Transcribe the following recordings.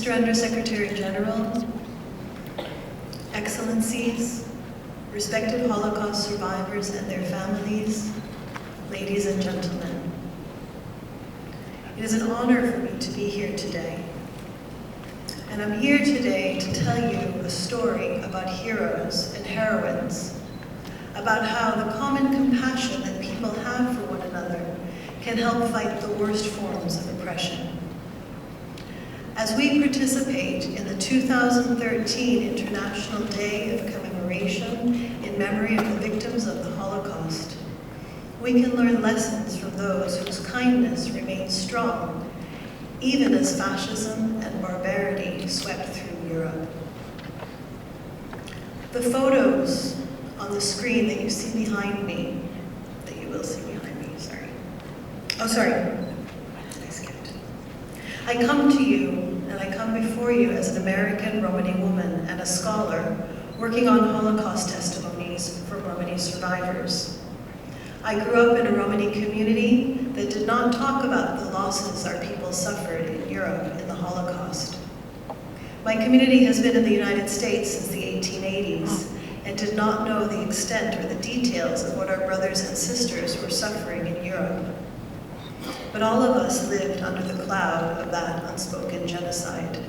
Mr. Undersecretary General, Excellencies, respected Holocaust survivors and their families, ladies and gentlemen. It is an honor for me to be here today. And I'm here today to tell you a story about heroes and heroines, about how the common compassion that people have for one another can help fight the worst forms of oppression. As we participate in the 2013 International Day of Commemoration in memory of the victims of the Holocaust, we can learn lessons from those whose kindness remains strong, even as fascism and barbarity swept through Europe. The photos on the screen that you see behind me, that you will see behind me, sorry. Oh, sorry, I skipped. I come to you, and I come before you as an American Romani woman and a scholar working on Holocaust testimonies from Romani survivors. I grew up in a Romani community that did not talk about the losses our people suffered in Europe in the Holocaust. My community has been in the United States since the 1880s and did not know the extent or the details of what our brothers and sisters were suffering in Europe. But all of us lived under the cloud of that unspoken genocide.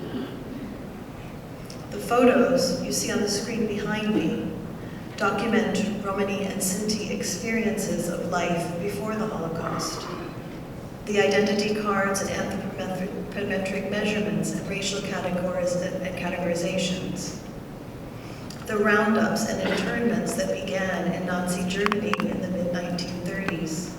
The photos you see on the screen behind me document Romani and Sinti experiences of life before the Holocaust. The identity cards and anthropometric measurements and racial categories and categorizations. The roundups and internments that began in Nazi Germany in the mid-1930s.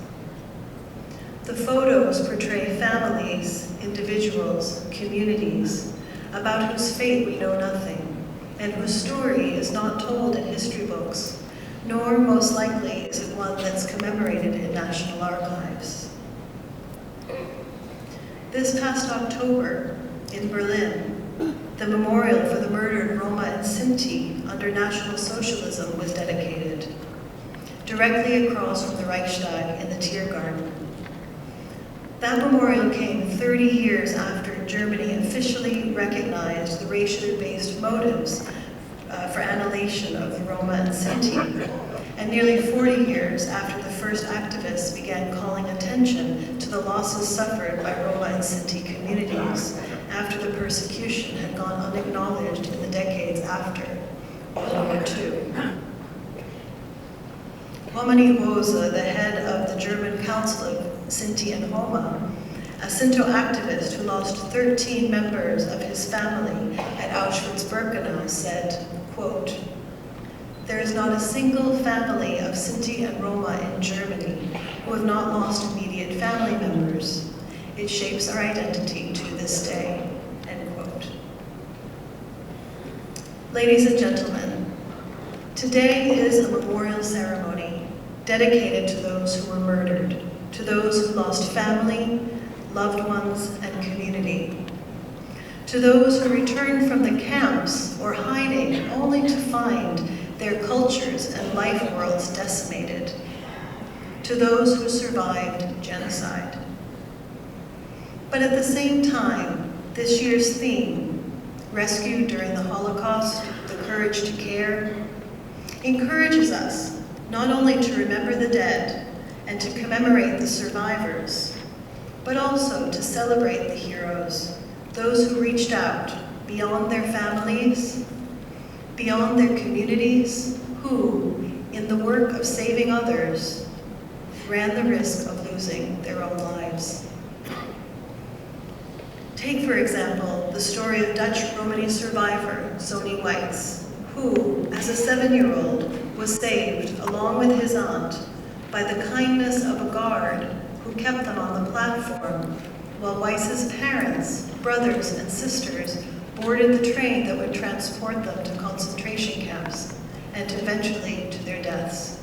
The photos portray families, individuals, communities, about whose fate we know nothing, and whose story is not told in history books, nor most likely is it one that's commemorated in national archives. This past October, in Berlin, the memorial for the murdered Roma and Sinti under National Socialism was dedicated, directly across from the Reichstag in the Tiergarten. That memorial came 30 years after Germany officially recognized the racially based motives for annihilation of the Roma and Sinti, and nearly 40 years after the first activists began calling attention to the losses suffered by Roma and Sinti communities after the persecution had gone unacknowledged in the decades after World War II. Romani Woza, the head of the German Council of Sinti and Roma, a Sinto activist who lost 13 members of his family at Auschwitz-Birkenau, said, quote, "There is not a single family of Sinti and Roma in Germany who have not lost immediate family members. It shapes our identity to this day," end quote. Ladies and gentlemen, today is a memorial ceremony dedicated to those who were murdered, to those who lost family, loved ones, and community, to those who returned from the camps or hiding only to find their cultures and life worlds decimated, to those who survived genocide. But at the same time, this year's theme, Rescue During the Holocaust, the Courage to Care, encourages us not only to remember the dead and to commemorate the survivors, but also to celebrate the heroes, those who reached out beyond their families, beyond their communities, who, in the work of saving others, ran the risk of losing their own lives. Take, for example, the story of Dutch Romani survivor Sonny Weitz, who, as a 7-year-old, was saved, along with his aunt, by the kindness of a guard who kept them on the platform, while Weitz's parents, brothers, and sisters boarded the train that would transport them to concentration camps, and eventually to their deaths.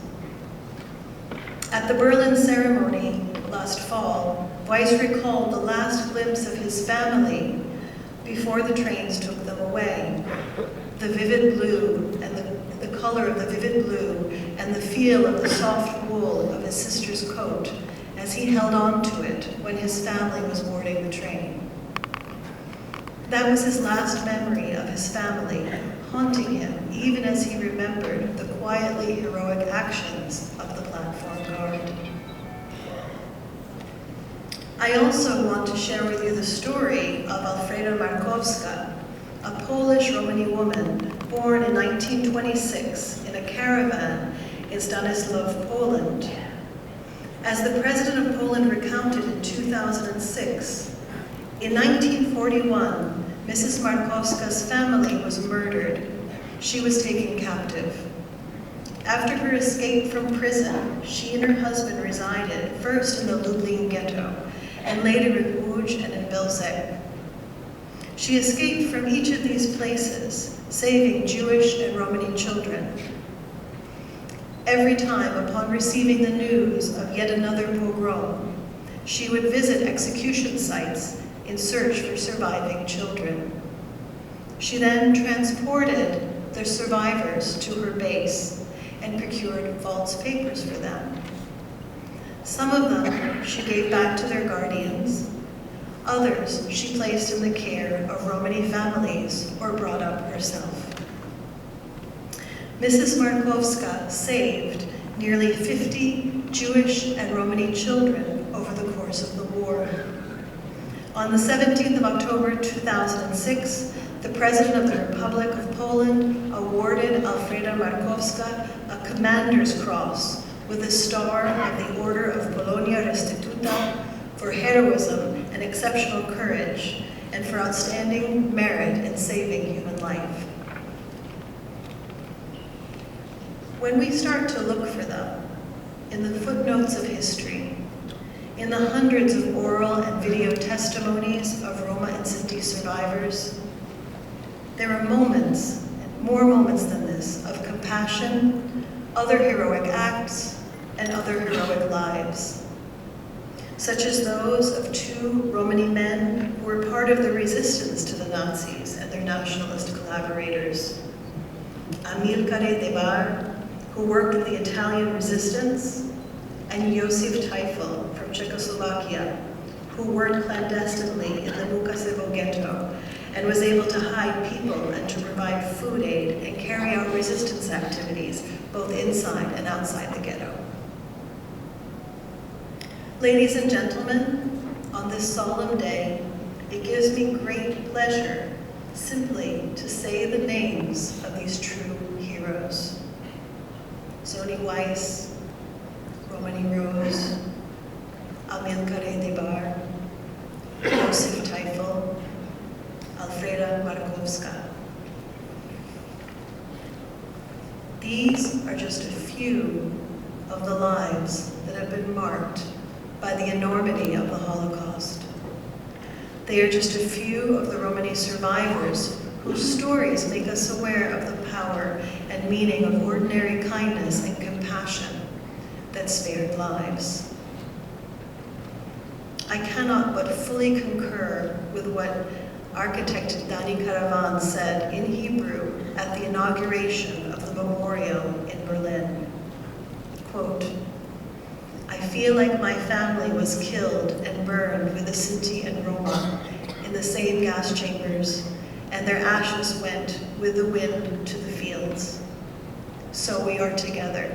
At the Berlin ceremony last fall, Weitz recalled the last glimpse of his family before the trains took them away. The vivid blue and the color of the vivid blue and the feel of the soft wool of his sister's coat as he held on to it when his family was boarding the train. That was his last memory of his family, haunting him even as he remembered the quietly heroic actions of the platform guard. I also want to share with you the story of Alfreda Markowska, a Polish Romani woman born in 1926 in a caravan in Stanislaw, Poland. As the President of Poland recounted in 2006, in 1941, Mrs. Markowska's family was murdered. She was taken captive. After her escape from prison, she and her husband resided first in the Lublin ghetto, and later in Łódź and in Belzec. She escaped from each of these places, saving Jewish and Romani children. Every time, upon receiving the news of yet another pogrom, she would visit execution sites in search for surviving children. She then transported the survivors to her base and procured false papers for them. Some of them she gave back to their guardians. Others she placed in the care of Romani families or brought up herself. Mrs. Markowska saved nearly 50 Jewish and Romani children over the course of the war. On the 17th of October 2006, the President of the Republic of Poland awarded Alfreda Markowska a Commander's Cross with the Star of the Order of Polonia Restituta for heroism and exceptional courage, and for outstanding merit in saving human life. When we start to look for them in the footnotes of history, in the hundreds of oral and video testimonies of Roma and Sinti survivors, there are moments, and more moments than this, of compassion, other heroic acts, and other heroic lives, such as those of two Romani men who were part of the resistance to the Nazis and their nationalist collaborators. Amilcare de Bar, who worked with the Italian resistance, and Josef Ethel from Czechoslovakia, who worked clandestinely in the Mukasevo ghetto and was able to hide people and to provide food aid and carry out resistance activities both inside and outside the ghetto. Ladies and gentlemen, on this solemn day, it gives me great pleasure simply to say the names of these true heroes. Zoni Weiss, Romani Rose, Amilcare de Bar, Josef Ethel, Alfreda Markowska. These are just a few of the lives that have been marked by the enormity of the Holocaust. They are just a few of the Romani survivors whose stories make us aware of the power and meaning of ordinary kindness and compassion that spared lives. I cannot but fully concur with what architect Dani Karavan said in Hebrew at the inauguration of the memorial in Berlin. Quote, "I feel like my family was killed and burned with the Sinti and Roma in the same gas chambers, and their ashes went with the wind to the fields. So we are together.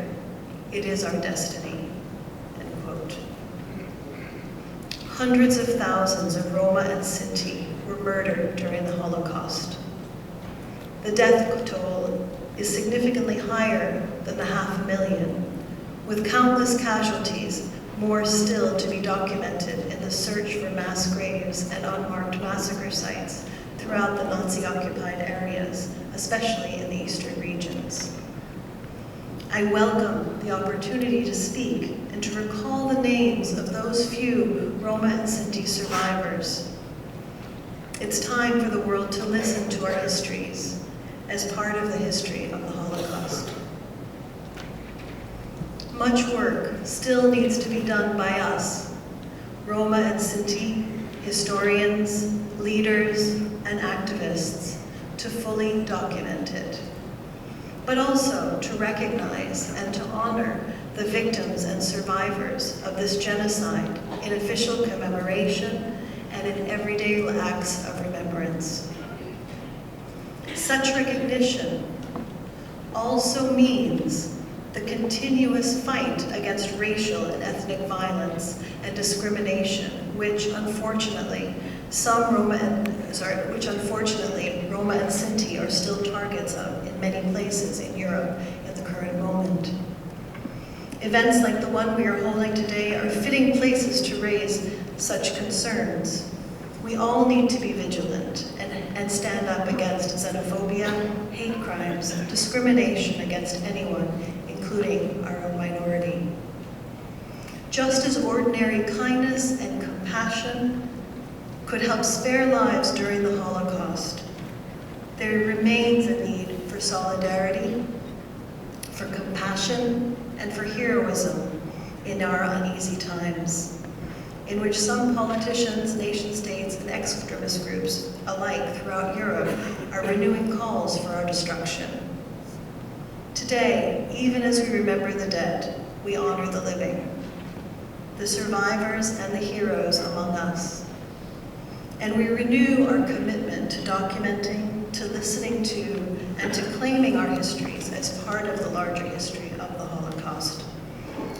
It is our destiny." End quote. Hundreds of thousands of Roma and Sinti were murdered during the Holocaust. The death toll is significantly higher than the 500,000, with countless casualties, more still to be documented in the search for mass graves and unmarked massacre sites throughout the Nazi-occupied areas, especially in the eastern regions. I welcome the opportunity to speak and to recall the names of those few Roma and Sinti survivors. It's time for the world to listen to our histories as part of the history of the Holocaust. Much work still needs to be done by us, Roma and Sinti, historians, leaders, and activists, to fully document it, but also to recognize and to honor the victims and survivors of this genocide in official commemoration and in everyday acts of remembrance. Remembrance. Such recognition also means the continuous fight against racial and ethnic violence and discrimination, which unfortunately Roma and Sinti are still targets of in many places in Europe at the current moment. Events like the one we are holding today are fitting places to raise such concerns. We all need to be vigilant and stand up against xenophobia, hate crimes, discrimination against anyone, including our own minority. Just as ordinary kindness and compassion could help spare lives during the Holocaust, there remains a need for solidarity, for compassion, and for heroism in our uneasy times, in which some politicians, nation-states, and extremist groups alike throughout Europe are renewing calls for our destruction. Today, even as we remember the dead, we honor the living, the survivors and the heroes among us. And we renew our commitment to documenting, to listening to, and to claiming our histories as part of the larger history of the Holocaust,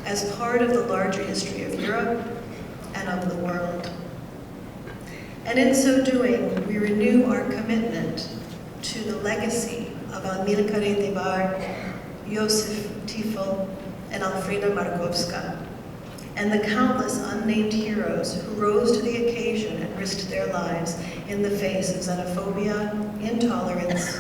as part of the larger history of Europe and of the world. And in so doing, we renew our commitment to the legacy of Amilcar Etibar, Josef Tifel, and Alfreda Markowska, and the countless unnamed heroes who rose to the occasion and risked their lives in the face of xenophobia, intolerance,